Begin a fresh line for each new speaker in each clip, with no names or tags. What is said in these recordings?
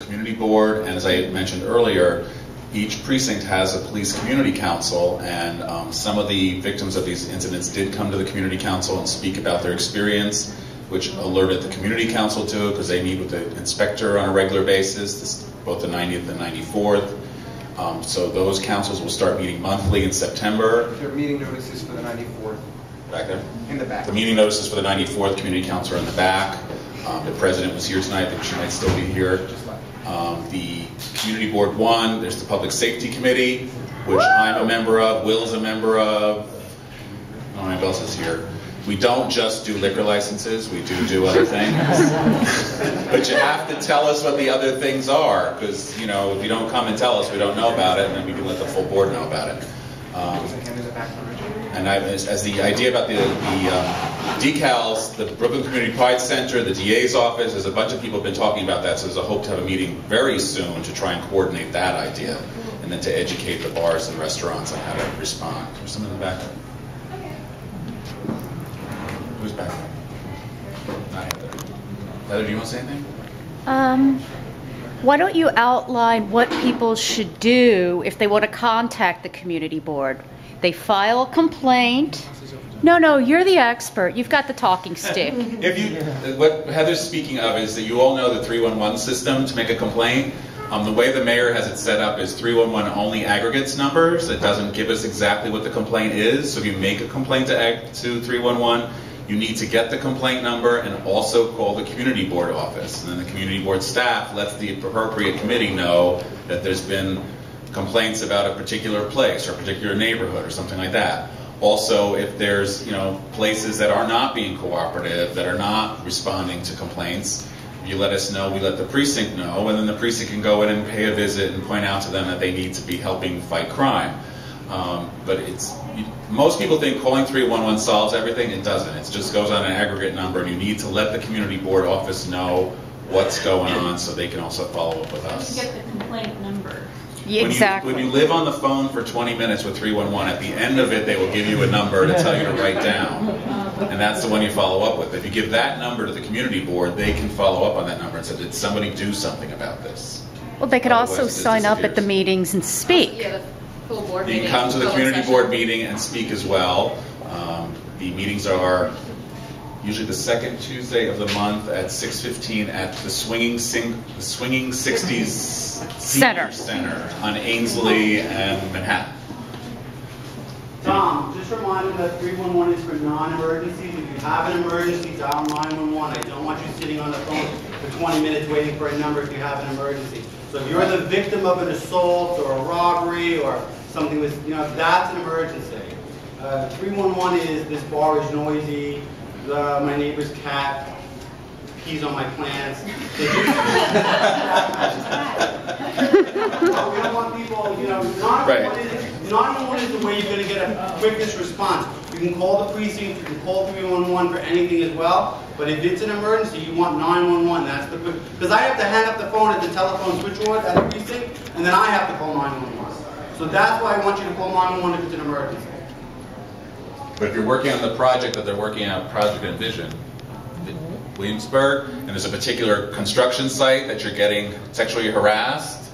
community board, and as I mentioned earlier, each precinct has a police community council, and some of the victims of these incidents did come to the community council and speak about their experience, which alerted the community council to it because they meet with the inspector on a regular basis, both the 90th and 94th. So those councils will start meeting monthly in September.
There are meeting notices for the 94th.
Back there?
In the back.
The meeting notices for the 94th community council are in the back. The president was here tonight, I think she might still be here. The community board one, there's the public safety committee, which I'm a member of, Will's a member of, no one else is here. We don't just do liquor licenses, we do other things. But you have to tell us what the other things are, because, you know, if you don't come and tell us, we don't know about it, and then we can let the full board know about it. And as the idea about the decals, the Brooklyn Community Pride Center, the DA's office, there's a bunch of people have been talking about that, so there's a hope to have a meeting very soon to try and coordinate that idea, and then to educate the bars and restaurants on how to respond. There's someone in the back. Who's back? Not Heather. Heather, do you want to say anything?
Why don't you outline what people should do if they want to contact the community board? They file a complaint. No, you're the expert. You've got the talking stick.
What Heather's speaking of is that you all know the 311 system to make a complaint. The way the mayor has it set up is 311 only aggregates numbers. It doesn't give us exactly what the complaint is. So if you make a complaint to 311, you need to get the complaint number and also call the community board office. And then the community board staff lets the appropriate committee know that there's been complaints about a particular place or a particular neighborhood or something like that. Also, if there's, you know, places that are not being cooperative, that are not responding to complaints, you let us know, we let the precinct know, and then the precinct can go in and pay a visit and point out to them that they need to be helping fight crime. But most people think calling 311 solves everything. It doesn't. It just goes on an aggregate number, and you need to let the community board office know what's going on so they can also follow up with us.
You get the complaint number.
Exactly.
When you live on the phone for 20 minutes with 311, at the end of it, they will give you a number to tell you to write down. And that's the one you follow up with. If you give that number to the community board, they can follow up on that number and say, did somebody do something about this?
Well, they could also sign up at the meetings and speak.
Yeah, the full board
You
meeting.
can come to the community board meeting and speak as well. The meetings are usually the second Tuesday of the month at 6:15 at the Swinging 60s Senior Center on Ainsley and Manhattan.
Tom, just remind them that 311 is for non-emergencies. If you have an emergency, dial 911. I don't want you sitting on the phone for 20 minutes waiting for a number if you have an emergency. So if you're the victim of an assault or a robbery or something with, you know, that's an emergency. 311 is, this bar is noisy, my neighbor's cat pees on my plants. We don't want people, you know, 911 is the way you're going to get a quickest response. You can call the precinct, you can call 311 for anything as well, but if it's an emergency, you want 911. That's the quick, because I have to hang up the phone at the telephone switchboard at the precinct, and then I have to call 911. So that's why I want you to call 911 if it's an emergency.
But if you're working on the project that they're working on, Project Envision, Williamsburg, and there's a particular construction site that you're getting sexually harassed,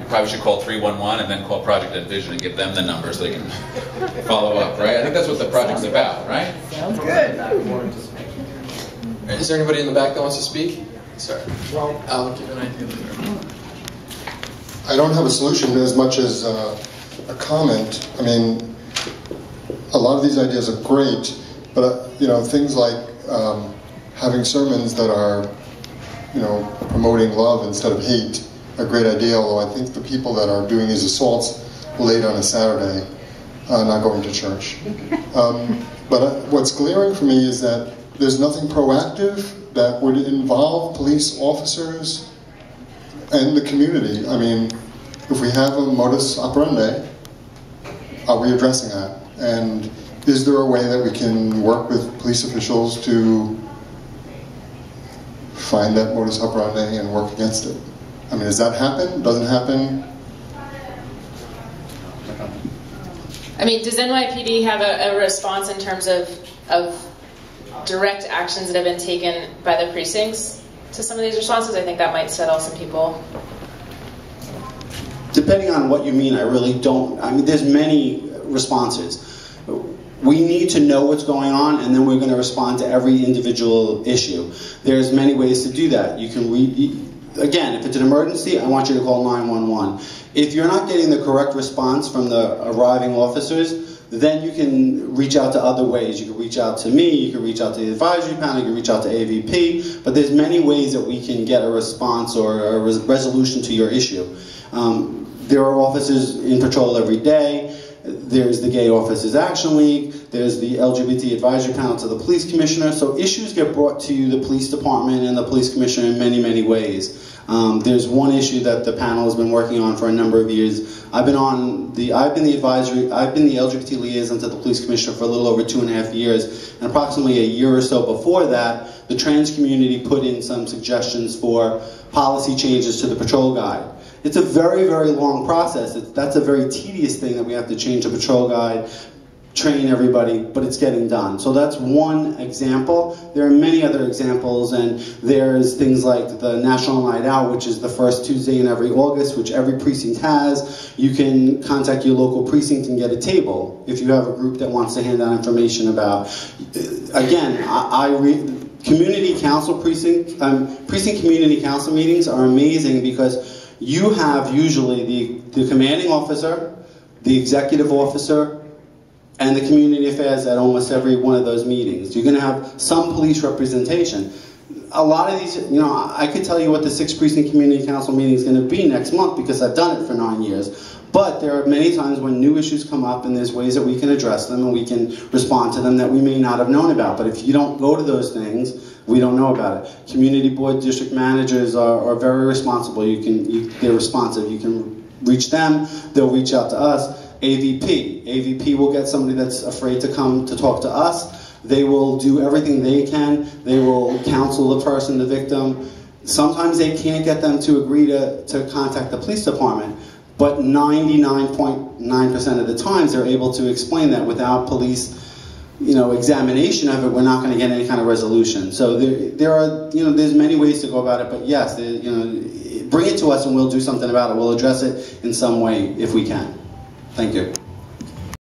you probably should call 311 and then call Project Envision and give them the numbers so they can follow up, right? I think that's what the project's about, right?
Sounds good.
Is there anybody in the back that wants to speak? Sorry.
Well,
I'll give an idea.
I don't have a solution as much as a comment. I mean, a lot of these ideas are great, but you know, things like having sermons that are, you know, promoting love instead of hate, a great idea. Although I think the people that are doing these assaults late on a Saturday are not going to church. But what's glaring for me is that there's nothing proactive that would involve police officers and the community. I mean, if we have a modus operandi, are we addressing that? And is there a way that we can work with police officials to find that modus operandi and work against it? I mean, does that happen? Doesn't happen?
I mean, does NYPD have a response in terms of direct actions that have been taken by the precincts to some of these responses? I think that might settle some people
Depending on what you mean, I really don't. I mean, there's many responses. We need to know what's going on, and then we're going to respond to every individual issue. There's many ways to do that. You can again, if it's an emergency, I want you to call 911. If you're not getting the correct response from the arriving officers, then you can reach out to other ways. You can reach out to me, you can reach out to the advisory panel, you can reach out to AVP, but there's many ways that we can get a response or a resolution to your issue. There are officers in patrol every day. There's the Gay Officers Action League. There's the LGBT Advisory Panel to the Police Commissioner. So issues get brought to the police department and the police commissioner in many, many ways. There's one issue that the panel has been working on for a number of years. I've been the LGBT liaison to the police commissioner for a little over 2.5 years, and approximately a year or so before that, the trans community put in some suggestions for policy changes to the patrol guide. It's a very, very long process. That's a very tedious thing that we have to change the patrol guide, train everybody, but it's getting done. So that's one example. There are many other examples, and there's things like the National Night Out, which is the first Tuesday in every August, which every precinct has. You can contact your local precinct and get a table if you have a group that wants to hand out information about. Again, community council precinct community council meetings are amazing because you have usually the commanding officer, the executive officer, and the community affairs at almost every one of those meetings. You're going to have some police representation. A lot of these, I could tell you what the 6th Precinct Community Council meeting is going to be next month because I've done it for 9 years. But there are many times when new issues come up and there's ways that we can address them and we can respond to them that we may not have known about. But if you don't go to those things, we don't know about it. Community board district managers are very responsible. They're responsive. You can reach them. They'll reach out to us. AVP will get somebody that's afraid to come to talk to us. They will do everything they can. They will counsel the person, the victim. Sometimes they can't get them to agree to contact the police department, but 99.9% of the times they're able to explain that without police examination of it, we're not going to get any kind of resolution. So there's many ways to go about it, but yes, bring it to us and we'll do something about it. We'll address it in some way if we can. Thank you.